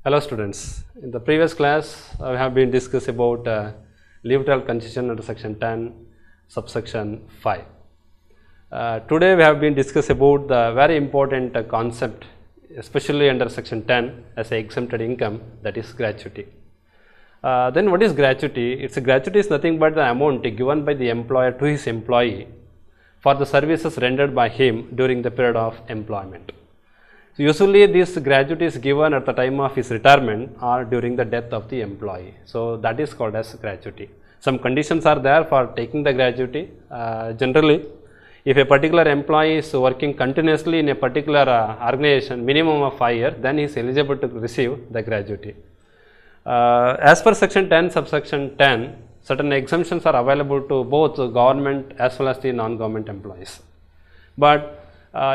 Hello students, in the previous class I have been discussing about leave-withdrawal concession under section 10 subsection 5. Today we have been discussing about the very important concept especially under section 10 as a exempted income, that is gratuity. Then what is gratuity? Gratuity is nothing but the amount given by the employer to his employee for the services rendered by him during the period of employment. So usually this gratuity is given at the time of his retirement or during the death of the employee. So that is called as gratuity. Some conditions are there for taking the gratuity. Generally, if a particular employee is working continuously in a particular organization minimum of 5 years, then he is eligible to receive the gratuity. As per section 10 subsection 10, certain exemptions are available to both government as well as the non-government employees. But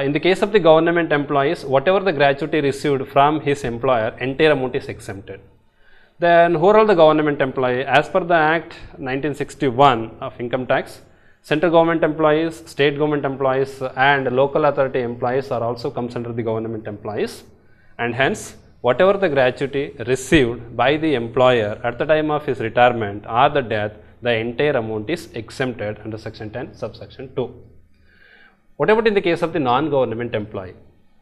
in the case of the government employees, whatever the gratuity received from his employer, entire amount is exempted. Then who are all the government employee? As per the Act 1961 of income tax, central government employees, state government employees and local authority employees are also comes under the government employees, and hence whatever the gratuity received by the employer at the time of his retirement or the death, the entire amount is exempted under section 10 subsection 2. What about in the case of the non-government employee?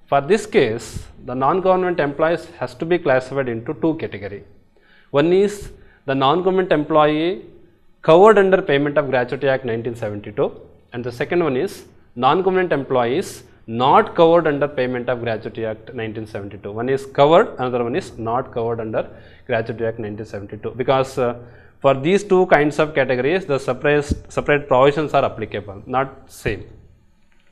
For this case, the non-government employees has to be classified into two categories. One is the non-government employee covered under Payment of Gratuity Act 1972, and the second one is non-government employees not covered under Payment of Gratuity Act 1972. One is covered, another one is not covered under Gratuity Act 1972, because for these two kinds of categories the separate provisions are applicable, not same.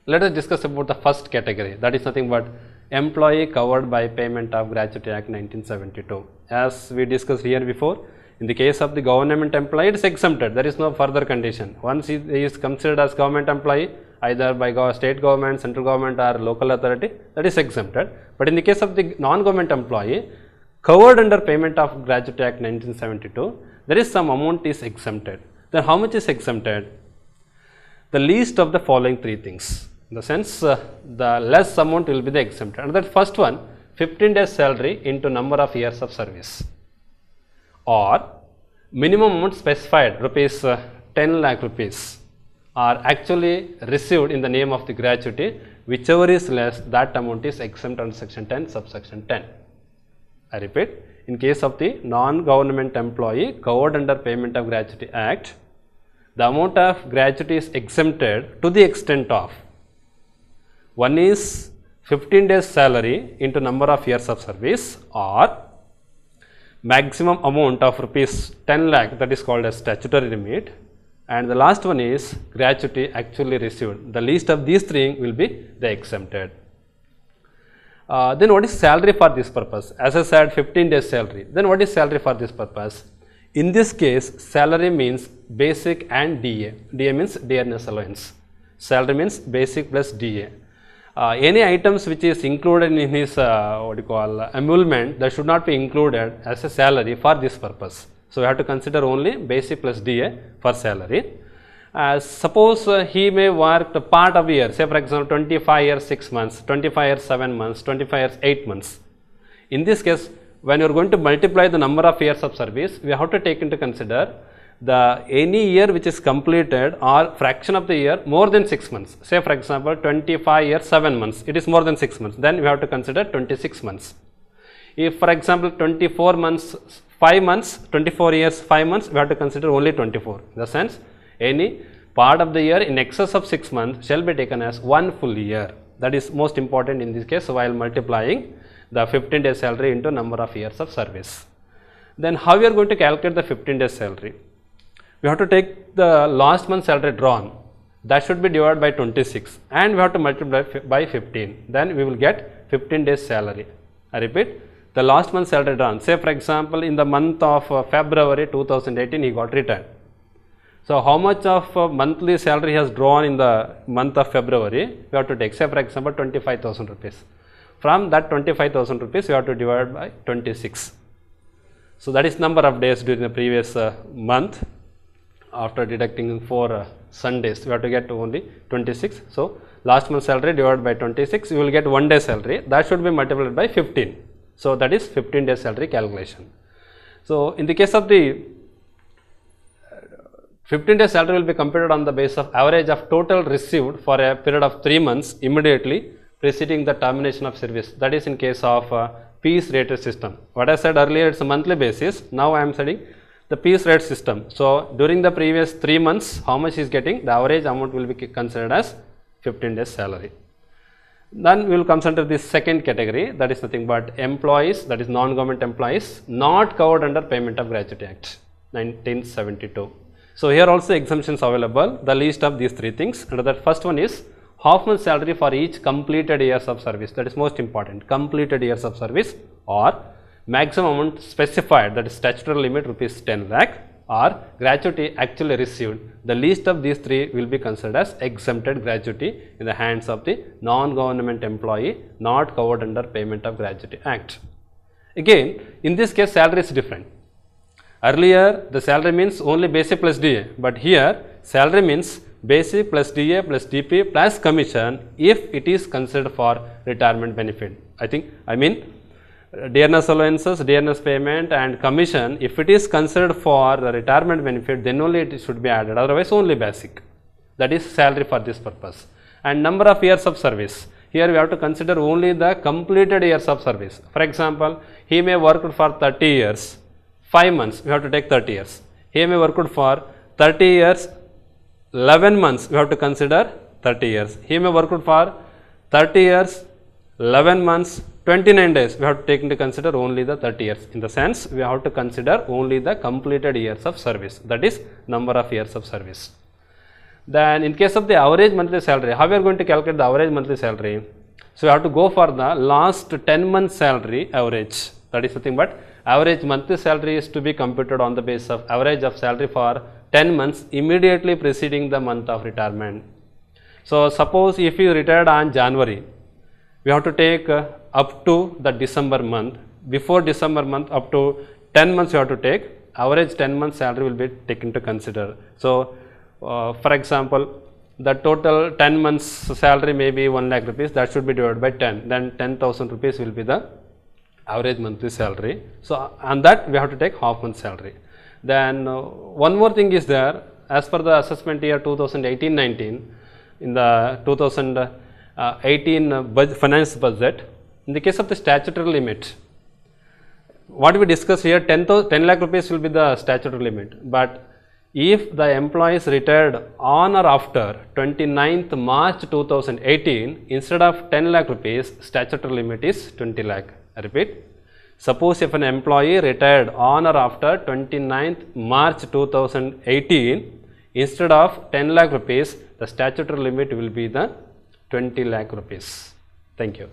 Let us discuss about the first category, that is nothing but employee covered by Payment of Gratuity Act 1972. As we discussed here before, in the case of the government employee, it is exempted, there is no further condition. Once he is considered as government employee, either by state government, central government or local authority, that is exempted. But in the case of the non-government employee, covered under Payment of Gratuity Act 1972, there is some amount is exempted. Then how much is exempted? The least of the following three things. In the sense, the less amount will be the exempted. And that first one, 15 days salary into number of years of service, or minimum amount specified rupees 10 lakh rupees are actually received in the name of the gratuity. Whichever is less, that amount is exempt under section 10 subsection 10. I repeat, in case of the non-government employee covered under Payment of Gratuity Act, the amount of gratuity is exempted to the extent of, one is 15 days salary into number of years of service, or maximum amount of rupees 10 lakh, that is called as statutory limit, and the last one is gratuity actually received. The least of these three will be the exempted. Then what is salary for this purpose? As I said, 15 days salary. Then what is salary for this purpose? In this case, salary means basic and DA. DA means dearness allowance. Salary means basic plus DA. Any items which is included in his emolument, that should not be included as a salary for this purpose. So we have to consider only basic plus DA for salary. Suppose he may work the part of the year, say for example 25 years 6 months, 25 years 7 months, 25 years 8 months. In this case, when you are going to multiply the number of years of service, we have to take into consider the any year which is completed or fraction of the year more than 6 months. Say for example 25 years 7 months, it is more than 6 months, then we have to consider 26 months. If for example 24 months 5 months, 24 years 5 months, we have to consider only 24. In the sense, any part of the year in excess of 6 months shall be taken as one full year. That is most important in this case while multiplying the 15 days salary into number of years of service. Then how we are going to calculate the 15 days salary? We have to take the last month salary drawn, that should be divided by 26, and we have to multiply by 15, then we will get 15 days salary. I repeat, the last month salary drawn, say for example in the month of February 2018 he got retired. So how much of monthly salary he has drawn in the month of February, we have to take, say for example 25,000 rupees. From that 25,000 rupees we have to divide by 26. So that is number of days during the previous month. After deducting 4 Sundays, we have to get only 26. So last month salary divided by 26, you will get 1 day salary, that should be multiplied by 15. So that is 15 days salary calculation. So in the case of the 15 days salary will be computed on the basis of average of total received for a period of 3 months immediately preceding the termination of service. That is in case of piece rated system. What I said earlier, it's a monthly basis. Now I am studying the piece rate system. So during the previous 3 months, how much he is getting, the average amount will be considered as 15 days salary. Then we will consider the second category, that is nothing but employees, that is non-government employees not covered under Payment of Gratuity Act 1972. So here also exemptions available, the list of these 3 things. And that first one is half month salary for each completed years of service, that is most important, completed years of service, or maximum amount specified, that is statutory limit rupees 10 lakh, or gratuity actually received. The least of these 3 will be considered as exempted gratuity in the hands of the non-government employee not covered under Payment of Gratuity Act. Again, in this case salary is different. Earlier the salary means only basic plus DA, but here salary means basic plus DA plus DP plus commission if it is considered for retirement benefit. I mean dearness allowances, dearness payment and commission, if it is considered for retirement benefit, then only it should be added, otherwise only basic. That is salary for this purpose. And number of years of service, here we have to consider only the completed years of service. For example, he may work for 30 years, 5 months, we have to take 30 years. He may work for 30 years, 11 months, we have to consider 30 years. He may work for 30 years, 11 months, 29 days, we have to take into consider only the 30 years. In the sense, we have to consider only the completed years of service, that is number of years of service. Then in case of the average monthly salary, how we are going to calculate the average monthly salary? So we have to go for the last 10 months salary average, that is nothing but average monthly salary is to be computed on the basis of average of salary for 10 months immediately preceding the month of retirement. So suppose if you retired on January, we have to take up to the December month. Before December month up to 10 months you have to take, average 10 months salary will be taken to consider. So for example, the total 10 months salary may be 1 lakh rupees, that should be divided by 10, then 10,000 rupees will be the average monthly salary. So on that we have to take half month salary. Then one more thing is there, as per the assessment year 2018-19, in the 2018 finance budget, in the case of the statutory limit, what we discussed here, 10 lakh rupees will be the statutory limit, but if the employee is retired on or after 29th March 2018, instead of 10 lakh rupees, statutory limit is 20 lakh. I repeat, suppose if an employee retired on or after 29th March 2018, instead of 10 lakh rupees, the statutory limit will be the 20 lakh rupees. Thank you.